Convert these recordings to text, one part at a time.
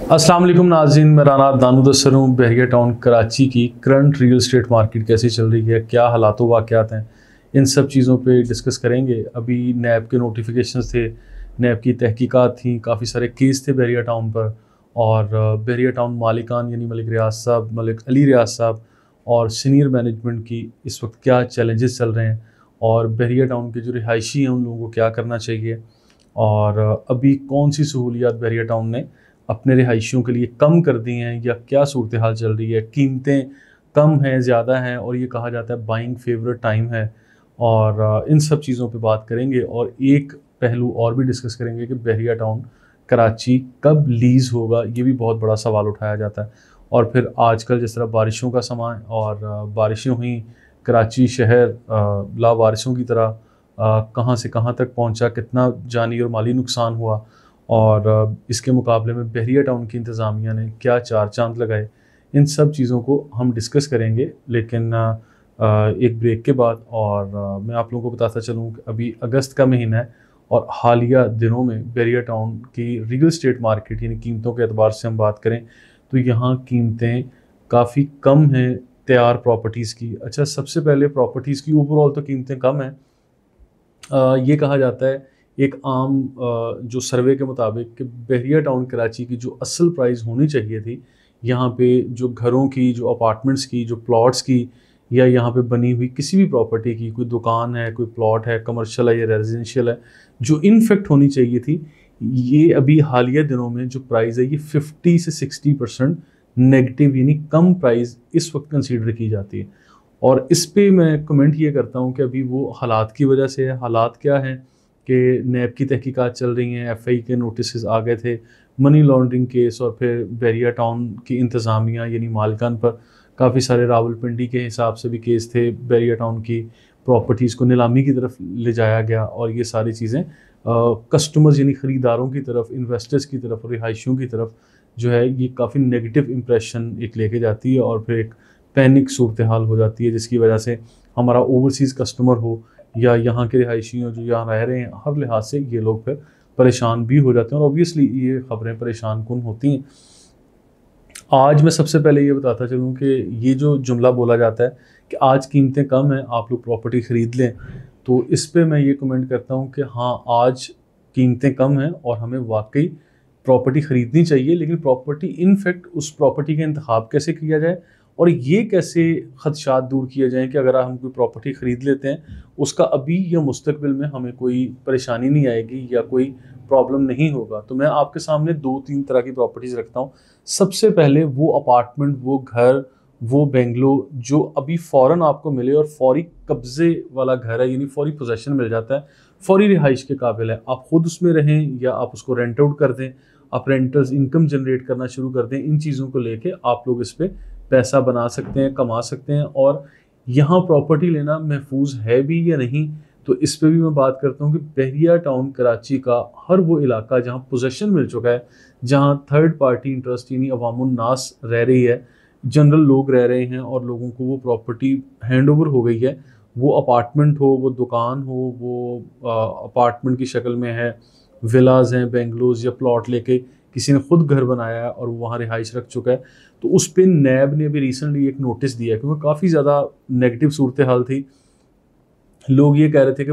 अस्सलाम वालेकुम नाज़रीन, मैं राना दानू दस्सर हूँ। बहरिया टाउन कराची की करंट रियल एस्टेट मार्केट कैसी चल रही है, क्या हालात वाक़यात हैं, इन सब चीज़ों पे डिस्कस करेंगे। अभी नैब के नोटिफिकेशंस थे, नैब की तहकीकात थी, काफ़ी सारे केस थे बहरिया टाउन पर। और बहरिया टाउन मालिकान यानी मलिक रियाज साहब, मलिक अली रियाज साहब और सीनियर मैनेजमेंट की इस वक्त क्या चैलेंजेस चल रहे हैं, और बहरिया टाउन के जो रिहायशी हैं उन लोगों को क्या करना चाहिए, और अभी कौन सी सहूलियात बहरिया टाउन ने अपने रिहायशियों के लिए कम कर दी हैं, या क्या सूरत हाल चल रही है। कीमतें कम हैं, ज़्यादा हैं, और ये कहा जाता है बाइंग फेवरेट टाइम है। और इन सब चीज़ों पे बात करेंगे, और एक पहलू और भी डिस्कस करेंगे कि बहरिया टाउन कराची कब लीज़ होगा, ये भी बहुत बड़ा सवाल उठाया जाता है। और फिर आजकल जिस तरह बारिशों का समय, और बारिशें हुई, कराची शहर लावारिसों की तरह कहाँ से कहाँ तक पहुँचा, कितना जानी और माली नुकसान हुआ, और इसके मुकाबले में बहरिया टाउन की इंतज़ामिया ने क्या चार चांद लगाए, इन सब चीज़ों को हम डिस्कस करेंगे। लेकिन एक ब्रेक के बाद, और मैं आप लोगों को बताता चलूँ कि अभी अगस्त का महीना है, और हालिया दिनों में बहरिया टाउन की रियल एस्टेट मार्केट यानी कीमतों के एतबार से हम बात करें तो यहाँ कीमतें काफ़ी कम हैं तैयार प्रॉपर्टीज़ की। अच्छा, सबसे पहले प्रॉपर्टीज़ की ओवरऑल तो कीमतें कम हैं। ये कहा जाता है एक आम जो सर्वे के मुताबिक कि बहरिया टाउन कराची की जो असल प्राइस होनी चाहिए थी, यहाँ पे जो घरों की, जो अपार्टमेंट्स की, जो प्लॉट्स की, या यहाँ पे बनी हुई किसी भी प्रॉपर्टी की, कोई दुकान है, कोई प्लॉट है, कमर्शियल है या रेजिडेंशियल है, जो इनफेक्ट होनी चाहिए थी, ये अभी हालिया दिनों में जो प्राइस है ये 50 से 60% नेगेटिव यानी कम प्राइस इस वक्त कंसीडर की जाती है। और इस पे मैं कमेंट ये करता हूँ कि अभी वो हालात की वजह से है। हालात क्या हैं कि नैब की तहकीकात चल रही हैं, एफआई के नोटिस आ गए थे, मनी लॉन्ड्रिंग केस, और फिर बहरिया टाउन की इंतज़ामिया यानी मालिकान पर काफ़ी सारे रावलपिंडी के हिसाब से भी केस थे। बहरिया टाउन की प्रॉपर्टीज़ को नीलामी की तरफ ले जाया गया, और ये सारी चीज़ें कस्टमर्स यानी ख़रीदारों की तरफ, इन्वेस्टर्स की तरफ और रिहायशियों की तरफ जो है ये काफ़ी नेगेटिव इम्प्रेशन एक लेके जाती है, और फिर एक पैनिक सूरत हाल हो जाती है, जिसकी वजह से हमारा ओवरसीज़ कस्टमर हो या यहाँ के रिहायशी हो जो यहाँ रह रहे हैं, हर लिहाज से ये लोग फिर परेशान भी हो जाते हैं, और ऑब्वियसली ये ख़बरें परेशान कुन होती हैं। आज मैं सबसे पहले ये बताता चलूँ कि ये जो जुमला बोला जाता है कि आज कीमतें कम हैं, आप लोग प्रॉपर्टी ख़रीद लें, तो इस पे मैं ये कमेंट करता हूँ कि हाँ, आज कीमतें कम हैं और हमें वाकई प्रॉपर्टी ख़रीदनी चाहिए। लेकिन प्रॉपर्टी इनफैक्ट उस प्रॉपर्टी का इंतखाब कैसे किया जाए, और ये कैसे ख़दशात दूर किए जाएँ कि अगर हम कोई प्रॉपर्टी ख़रीद लेते हैं उसका अभी या मुस्तकबिल में हमें कोई परेशानी नहीं आएगी या कोई प्रॉब्लम नहीं होगा। तो मैं आपके सामने 2-3 तरह की प्रॉपर्टीज़ रखता हूँ। सबसे पहले वो अपार्टमेंट, वो घर, वो बेंगलो जो अभी फ़ौरन आपको मिले और फ़ौरी कब्ज़े वाला घर है, यानी फ़ौरी पोज़ेशन मिल जाता है, फ़ौरी रिहाइश के काबिल है। आप ख़ुद उसमें रहें या आप उसको रेंट आउट कर दें, आप रेंटर्स इनकम जनरेट करना शुरू कर दें, इन चीज़ों को लेके आप लोग इस पे पैसा बना सकते हैं, कमा सकते हैं। और यहाँ प्रॉपर्टी लेना महफूज है भी या नहीं, तो इस पे भी मैं बात करता हूँ कि बहरिया टाउन कराची का हर वो इलाका जहाँ पोजेसन मिल चुका है, जहाँ थर्ड पार्टी इंटरेस्ट यानी अवामुन नास रह रही है, जनरल लोग रह रहे हैं, और लोगों को वो प्रॉपर्टी हैंड ओवर हो गई है, वो अपार्टमेंट हो, वो दुकान हो, वो अपार्टमेंट की शक्ल में है, विलाज हैं, बेंगलोज या प्लॉट लेके किसी ने खुद घर बनाया है और वो वहाँ रिहाइश रख चुका है, तो उस पर नैब ने भी रिसेंटली एक नोटिस दिया है, क्योंकि काफ़ी ज़्यादा नेगेटिव सूरत हाल थी। लोग ये कह रहे थे कि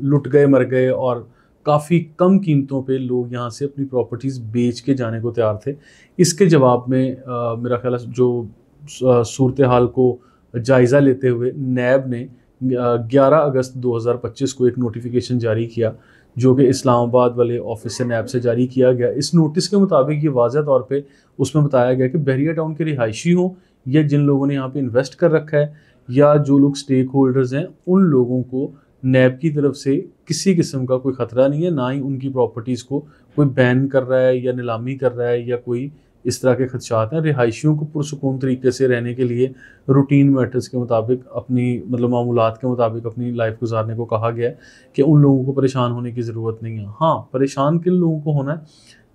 लुट गए, मर गए, और काफ़ी कम कीमतों पे लोग यहाँ से अपनी प्रॉपर्टीज़ बेच के जाने को तैयार थे। इसके जवाब में मेरा ख्याल है जो सूरत हाल को जायज़ा लेते हुए नैब ने 11 अगस्त 2025 को एक नोटिफिकेशन जारी किया, जो कि इस्लामाबाद वाले ऑफिस से नैब से जारी किया गया। इस नोटिस के मुताबिक ये वाज़ह तौर पे उसमें बताया गया कि बहरिया टाउन के रिहायशी हों या जिन लोगों ने यहाँ पे इन्वेस्ट कर रखा है, या जो लोग स्टेक होल्डर्स हैं, उन लोगों को नैब की तरफ से किसी किस्म का कोई ख़तरा नहीं है, ना ही उनकी प्रॉपर्टीज़ को कोई बैन कर रहा है या नीलामी कर रहा है या कोई इस तरह के खदशात हैं। रिहायशियों को पुरसुकून तरीके से रहने के लिए रूटीन मैटर्स के मुताबिक, अपनी मतलब मामूलात के मुताबिक अपनी लाइफ गुजारने को कहा गया है कि उन लोगों को परेशान होने की ज़रूरत नहीं है। हाँ, परेशान किन लोगों को होना है?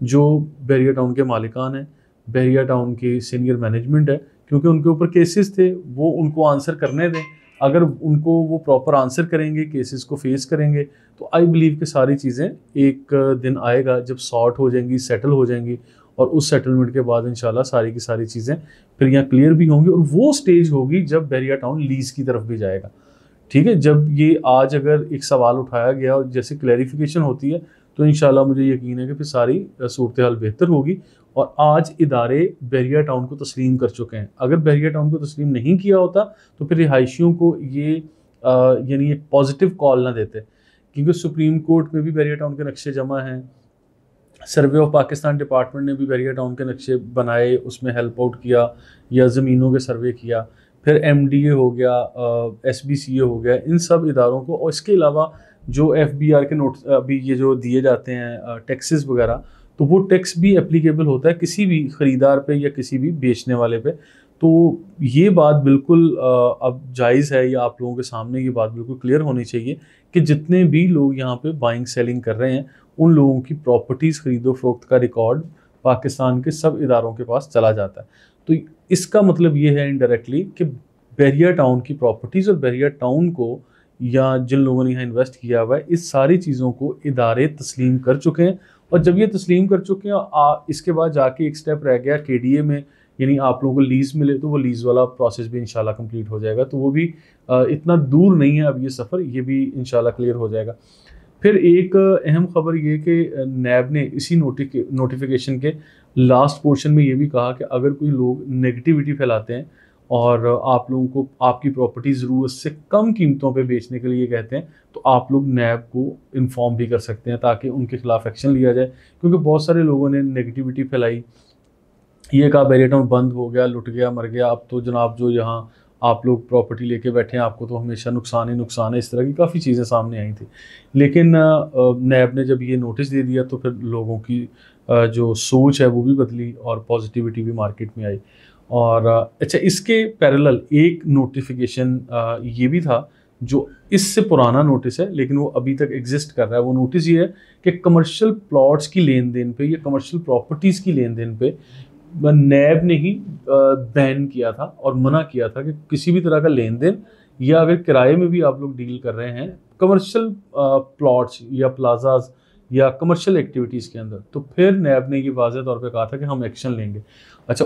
जो बहरिया टाउन के मालिकान हैं, बहरिया टाउन की सीनियर मैनेजमेंट है, क्योंकि उनके ऊपर केसेस थे, वो उनको आंसर करने दें। अगर उनको वो प्रॉपर आंसर करेंगे, केसेस को फेस करेंगे, तो आई बिलीव कि सारी चीज़ें एक दिन आएगा जब सॉर्ट हो जाएंगी, सेटल हो जाएंगी, और उस सेटलमेंट के बाद इंशाल्लाह सारी की सारी चीज़ें फिर यहाँ क्लियर भी होंगी, और वो स्टेज होगी जब बहरिया टाउन लीज की तरफ भी जाएगा। ठीक है, जब ये आज अगर एक सवाल उठाया गया और जैसे क्लैरिफिकेशन होती है तो इंशाल्लाह मुझे यकीन है कि फिर सारी सूरत हाल बेहतर होगी। और आज इदारे बहरिया टाउन को तस्लीम कर चुके हैं। अगर बहरिया टाउन को तस्लीम नहीं किया होता तो फिर रिहायशियों को ये यानी एक पॉजिटिव कॉल ना देते, क्योंकि सुप्रीम कोर्ट में भी बहरिया टाउन के नक्शे जमा हैं, सर्वे ऑफ पाकिस्तान डिपार्टमेंट ने भी बहरिया टाउन के नक्शे बनाए, उसमें हेल्प आउट किया या ज़मीनों के सर्वे किया, फिर MDA हो गया, SBCA हो गया, इन सब इदारों को। और इसके अलावा जो FBR के नोट अभी ये जो दिए जाते हैं टैक्सेस वगैरह, तो वो टैक्स भी एप्लीकेबल होता है किसी भी ख़रीदार पे या किसी भी बेचने वाले पे। तो ये बात बिल्कुल अब जायज़ है, या आप लोगों के सामने ये बात बिल्कुल क्लियर होनी चाहिए कि जितने भी लोग यहाँ पे बाइंग सेलिंग कर रहे हैं उन लोगों की प्रॉपर्टीज़ खरीदो फरोख्त का रिकॉर्ड पाकिस्तान के सब इदारों के पास चला जाता है। तो इसका मतलब ये है इनडायरेक्टली कि बहरिया टाउन की प्रॉपर्टीज़ और बहरिया टाउन को या जिन लोगों ने यहाँ इन्वेस्ट किया हुआ है, इस सारी चीज़ों को इदारे तस्लीम कर चुके हैं। और जब ये तस्लीम कर चुके हैं, इसके बाद जाके एक स्टेप रह गया KDA में, यानी आप लोगों को लीज़ मिले, तो वो लीज़ वाला प्रोसेस भी इंशाल्लाह कंप्लीट हो जाएगा। तो वो भी इतना दूर नहीं है अब ये सफ़र, ये भी इंशाल्लाह क्लियर हो जाएगा। फिर एक अहम खबर ये कि नैब ने इसी नोटिफिकेशन के लास्ट पोर्शन में ये भी कहा कि अगर कोई लोग नेगेटिविटी फैलाते हैं और आप लोगों को आपकी प्रॉपर्टी ज़रूरत से कम कीमतों पे बेचने के लिए कहते हैं, तो आप लोग नैब को इन्फॉर्म भी कर सकते हैं ताकि उनके खिलाफ एक्शन लिया जाए। क्योंकि बहुत सारे लोगों ने नेगेटिविटी फैलाई, ये कहा बहरिया टाउन बंद हो गया, लुट गया, मर गया, अब तो जनाब जो यहाँ आप लोग प्रॉपर्टी लेके बैठे हैं आपको तो हमेशा नुकसान ही नुकसान है, इस तरह की काफ़ी चीज़ें सामने आई थी। लेकिन नैब ने जब ये नोटिस दे दिया तो फिर लोगों की जो सोच है वो भी बदली और पॉजिटिविटी भी मार्केट में आई। और अच्छा, इसके पैरेलल एक नोटिफिकेशन ये भी था जो इससे पुराना नोटिस है लेकिन वो अभी तक एग्जिस्ट कर रहा है। वो नोटिस ये है कि कमर्शियल प्लॉट्स की लेन देन पे या कमर्शियल प्रॉपर्टीज़ की लेन देन पे नैब ने ही बैन किया था और मना किया था कि किसी भी तरह का लेन देन, या अगर किराए में भी आप लोग डील कर रहे हैं कमर्शियल प्लॉट्स या प्लाजाज या कमर्शियल एक्टिविटीज़ के अंदर, तो फिर नैब ने ये वाज़ेह तौर पे कहा था कि हम एक्शन लेंगे। अच्छा,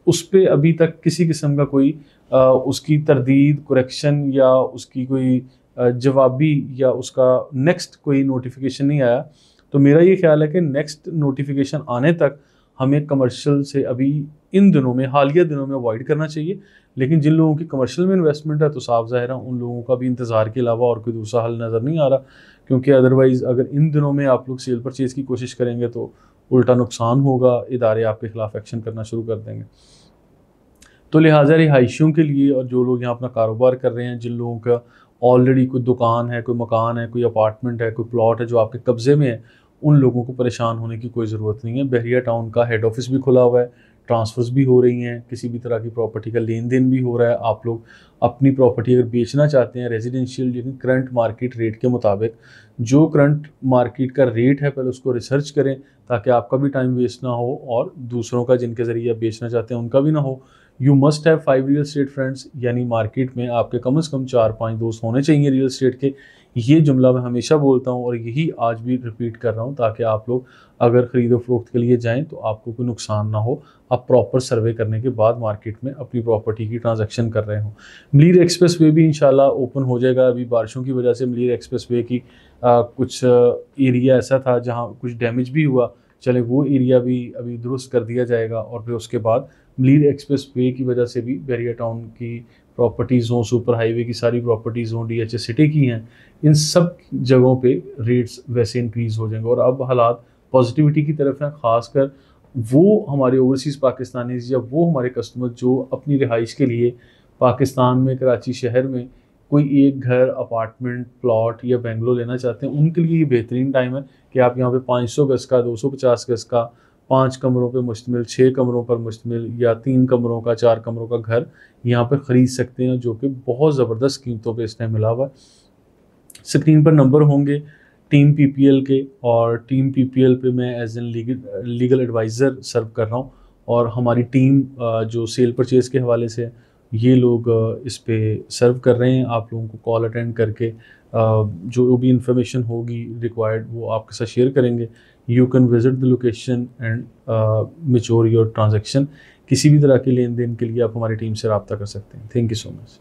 उस पे अभी तक किसी किस्म का कोई उसकी तरदीद, करेक्शन या उसकी कोई जवाबी या उसका नेक्स्ट कोई नोटिफिकेशन नहीं आया। तो मेरा ये ख्याल है कि नेक्स्ट नोटिफिकेशन आने तक हमें कमर्शियल से अभी इन दिनों में, हालिया दिनों में अवॉइड करना चाहिए। लेकिन जिन लोगों की कमर्शियल में इन्वेस्टमेंट है तो साफ ज़ाहिर है उन लोगों का भी इंतज़ार के अलावा और कोई दूसरा हल नज़र नहीं आ रहा, क्योंकि अदरवाइज़ अगर इन दिनों में आप लोग सेल परचेज़ की कोशिश करेंगे तो उल्टा नुकसान होगा, इदारे आपके खिलाफ एक्शन करना शुरू कर देंगे। तो लिहाजा रिहायशियों के लिए और जो लोग यहाँ अपना कारोबार कर रहे हैं, जिन लोगों का ऑलरेडी कोई दुकान है, कोई मकान है, कोई अपार्टमेंट है, कोई प्लॉट है जो आपके कब्ज़े में है, उन लोगों को परेशान होने की कोई ज़रूरत नहीं है। बहरिया टाउन का हेड ऑफिस भी खुला हुआ है, ट्रांसफ़र्स भी हो रही हैं, किसी भी तरह की प्रॉपर्टी का लेन देन भी हो रहा है। आप लोग अपनी प्रॉपर्टी अगर बेचना चाहते हैं रेजिडेंशियल, लेकिन करंट मार्केट रेट के मुताबिक, जो करंट मार्केट का रेट है पहले उसको रिसर्च करें ताकि आपका भी टाइम वेस्ट ना हो और दूसरों का जिनके ज़रिए आप बेचना चाहते हैं उनका भी ना हो। You must have 5 real estate friends, यानी मार्केट में आपके कम से कम 4-5 दोस्त होने चाहिए रियल स्टेट के। ये जुमला मैं हमेशा बोलता हूँ और यही आज भी रिपीट कर रहा हूँ ताकि आप लोग अगर ख़रीदो फरोख्त के लिए जाएं तो आपको कोई नुकसान ना हो, आप प्रॉपर सर्वे करने के बाद मार्केट में अपनी प्रॉपर्टी की ट्रांजैक्शन कर रहे हो। मलीर एक्सप्रेस वे भी इंशाल्लाह ओपन हो जाएगा। अभी बारिशों की वजह से मलीर एक्सप्रेस वे की कुछ एरिया ऐसा था जहाँ कुछ डैमेज भी हुआ, चले वो एरिया भी अभी दुरुस्त कर दिया जाएगा। और फिर उसके बाद मलीर एक्सप्रेस वे की वजह से भी बहरिया टाउन की प्रॉपर्टीज़ हों, सुपर हाईवे की सारी प्रॉपर्टीज़ हों, DHA सिटी की हैं, इन सब जगहों पे रेट्स वैसे इंक्रीज़ हो जाएंगे। और अब हालात पॉजिटिविटी की तरफ हैं, ख़ासकर वो हमारे ओवरसीज़ पाकिस्तानीज़ या वो हमारे कस्टमर जो अपनी रिहाइश के लिए पाकिस्तान में कराची शहर में कोई एक घर, अपार्टमेंट, प्लॉट या बेंगलो लेना चाहते हैं, उनके लिए ये बेहतरीन टाइम है कि आप यहाँ पे 500 गज़ का, 250 गज़ का, 5 कमरों पे मुश्तमिल, 6 कमरों पर मुश्तमिल या 3 कमरों का, 4 कमरों का घर यहाँ पे ख़रीद सकते हैं, जो कि बहुत ज़बरदस्त कीमतों पे इस टाइम मिला हुआ है। स्क्रीन पर नंबर होंगे टीम PPL के, और टीम PPL पे मैं एज एन लीगल एडवाइज़र सर्व कर रहा हूँ। और हमारी टीम जो सेल परचेज़ के हवाले से ये लोग इस पे सर्व कर रहे हैं। आप लोगों को कॉल अटेंड करके जो भी इंफॉर्मेशन होगी रिक्वायर्ड वो आपके साथ शेयर करेंगे। You can visit the location and mature your transaction. किसी भी तरह के लेन देन के लिए आप हमारी टीम से रब्ता कर सकते हैं। Thank you so much.